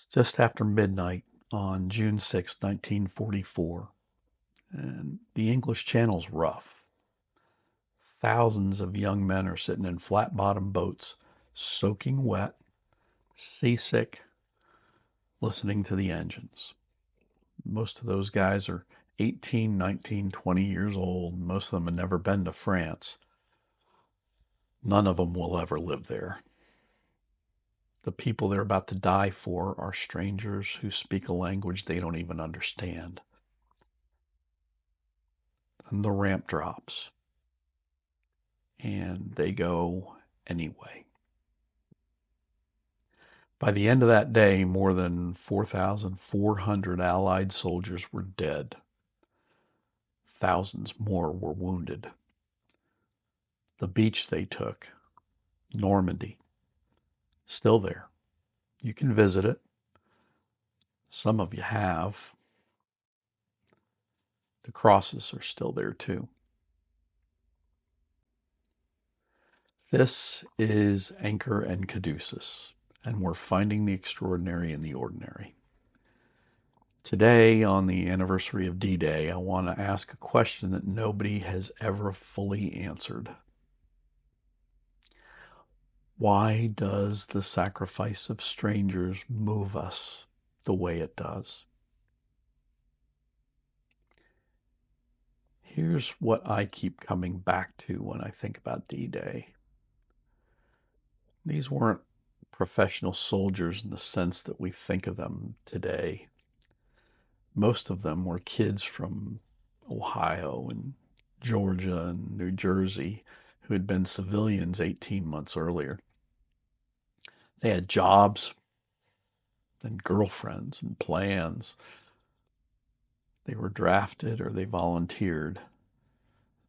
It's just after midnight on June 6, 1944, and the English Channel's rough. Thousands of young men are sitting in flat bottom boats, soaking wet, seasick, listening to the engines. Most of those guys are 18, 19, 20 years old. Most of them have never been to France. None of them will ever live there. The people they're about to die for are strangers who speak a language they don't even understand. And the ramp drops, and they go anyway. By the end of that day, more than 4,400 Allied soldiers were dead. Thousands more were wounded. The beach they took, Normandy, still there. You can visit it. Some of you have. The crosses are still there too. This is Anchor and Caduceus, and we're finding the extraordinary in the ordinary. Today, on the anniversary of D-Day, I want to ask a question that nobody has ever fully answered. Why does the sacrifice of strangers move us the way it does? Here's what I keep coming back to when I think about D-Day. These weren't professional soldiers in the sense that we think of them today. Most of them were kids from Ohio and Georgia and New Jersey who had been civilians 18 months earlier. They had jobs and girlfriends and plans. They were drafted or they volunteered.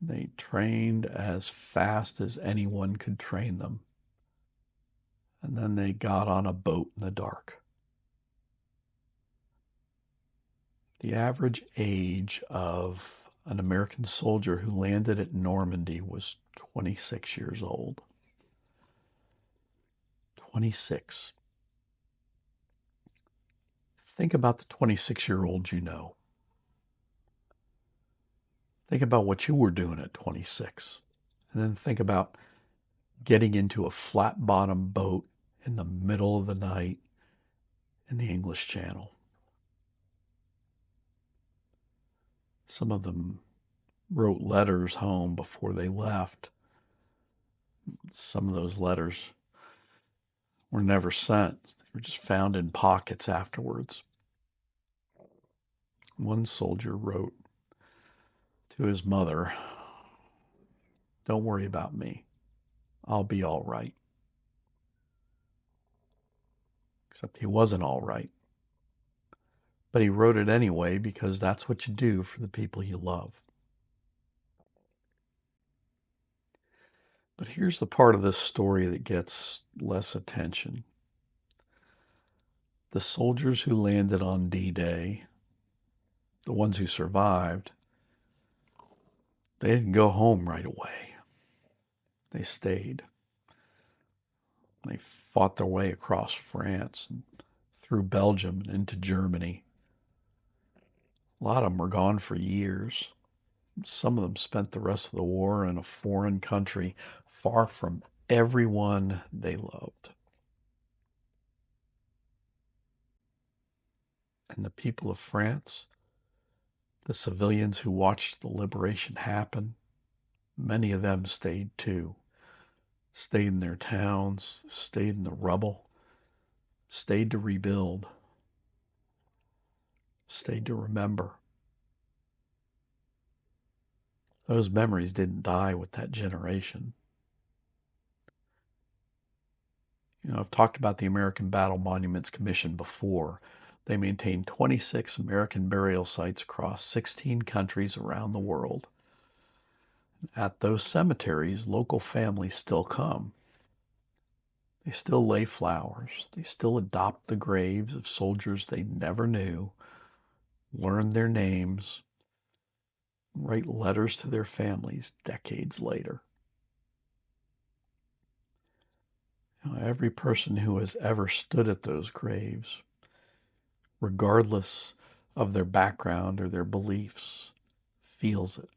They trained as fast as anyone could train them. And then they got on a boat in the dark. The average age of an American soldier who landed at Normandy was 26 years old. 26. Think about the 26-year-old you know. Think about what you were doing at 26. And then think about getting into a flat bottom boat in the middle of the night in the English Channel. Some of them wrote letters home before they left. Some of those letters were never sent. They were just found in pockets afterwards. One soldier wrote to his mother, "Don't worry about me. I'll be all right." Except he wasn't all right. But he wrote it anyway because that's what you do for the people you love. But here's the part of this story that gets less attention. The soldiers who landed on D-Day, the ones who survived, they didn't go home right away. They stayed. They fought their way across France and through Belgium and into Germany. A lot of them were gone for years. Some of them spent the rest of the war in a foreign country, far from everyone they loved. And the people of France, the civilians who watched the liberation happen, many of them stayed too. Stayed in their towns, stayed in the rubble, stayed to rebuild, stayed to remember. Those memories didn't die with that generation. I've talked about the American Battle Monuments Commission before. They maintain 26 American burial sites across 16 countries around the world. At those cemeteries, local families still come. They still lay flowers. They still adopt the graves of soldiers they never knew, learn their names, write letters to their families decades later. Every person who has ever stood at those graves regardless of their background or their beliefs, feels it.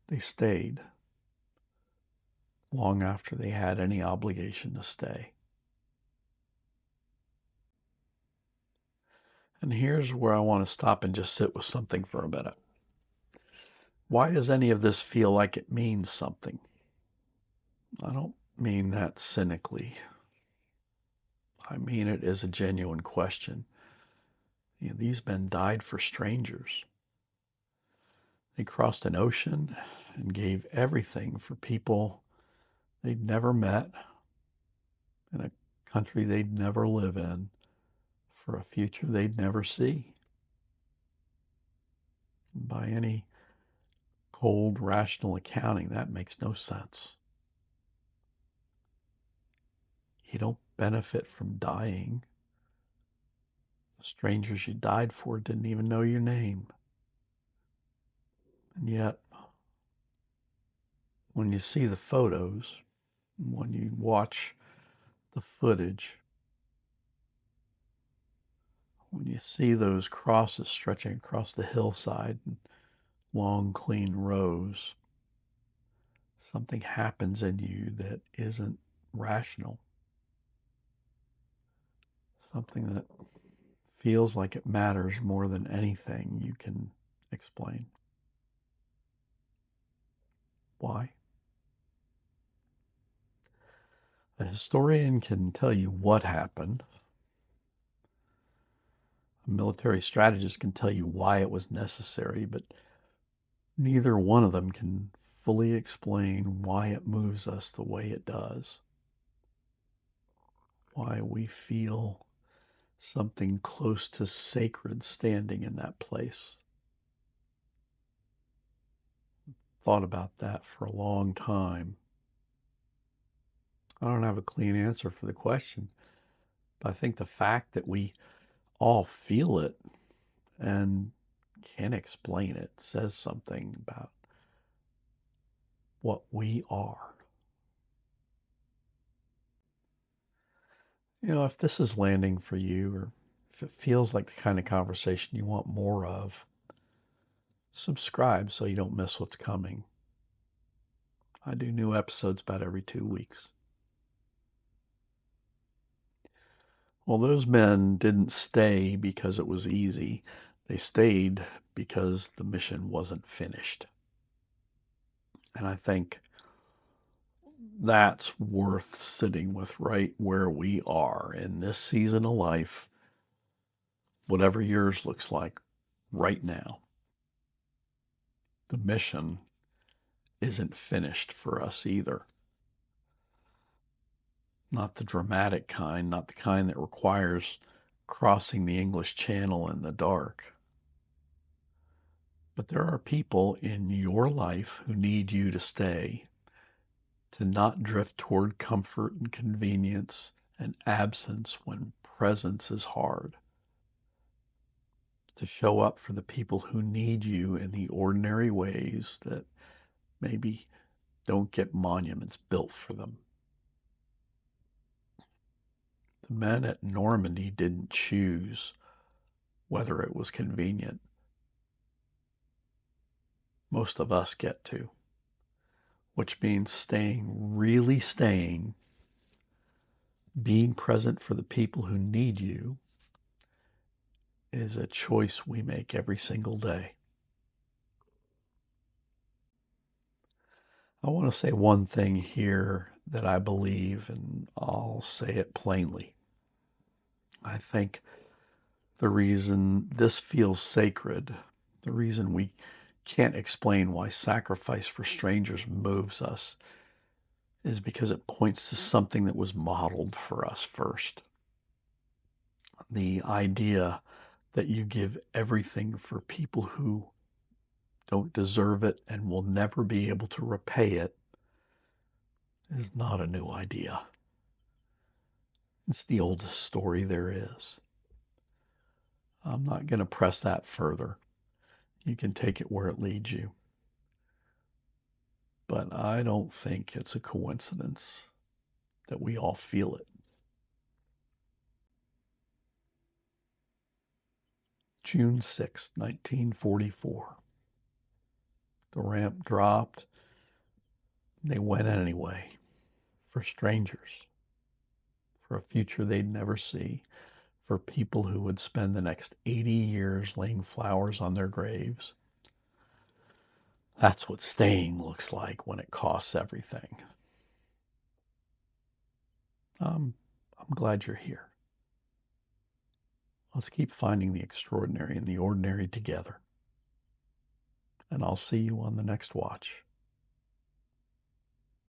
They stayed long after they had any obligation to stay. And here's where I want to stop and just sit with something for a minute. Why does any of this feel like it means something? I don't mean that cynically. I mean it as a genuine question. These men died for strangers. They crossed an ocean and gave everything for people they'd never met, in a country they'd never live in, for a future they'd never see. By any cold, rational accounting, that makes no sense. You don't benefit from dying. The strangers you died for didn't even know your name. And yet, when you see the photos, when you watch the footage, when you see those crosses stretching across the hillside in long, clean rows, something happens in you that isn't rational. Something that feels like it matters more than anything you can explain. Why? A historian can tell you what happened. A military strategist can tell you why it was necessary, but neither one of them can fully explain why it moves us the way it does. Why we feel something close to sacred standing in that place. Thought about that for a long time. I don't have a clean answer for the question, but I think the fact that we all feel it and can't explain it says something about what we are. If this is landing for you, or if it feels like the kind of conversation you want more of, subscribe so you don't miss what's coming. I do new episodes about every 2 weeks. Well, those men didn't stay because it was easy. They stayed because the mission wasn't finished. And I think that's worth sitting with right where we are in this season of life, whatever yours looks like right now. The mission isn't finished for us either. Not the dramatic kind, not the kind that requires crossing the English Channel in the dark. But there are people in your life who need you to stay, to not drift toward comfort and convenience and absence when presence is hard, to show up for the people who need you in the ordinary ways that maybe don't get monuments built for them. The men at Normandy didn't choose whether it was convenient. Most of us get to, which means really staying, being present for the people who need you is a choice we make every single day. I want to say one thing here that I believe, and I'll say it plainly. I think the reason this feels sacred, the reason we can't explain why sacrifice for strangers moves us, is because it points to something that was modeled for us first. The idea that you give everything for people who don't deserve it and will never be able to repay it is not a new idea. It's the oldest story there is. I'm not going to press that further. You can take it where it leads you. But I don't think it's a coincidence that we all feel it. June 6, 1944. The ramp dropped. They went anyway, for strangers, for a future they'd never see, for people who would spend the next 80 years laying flowers on their graves. That's what staying looks like when it costs everything. I'm glad you're here. Let's keep finding the extraordinary and the ordinary together. And I'll see you on the next watch.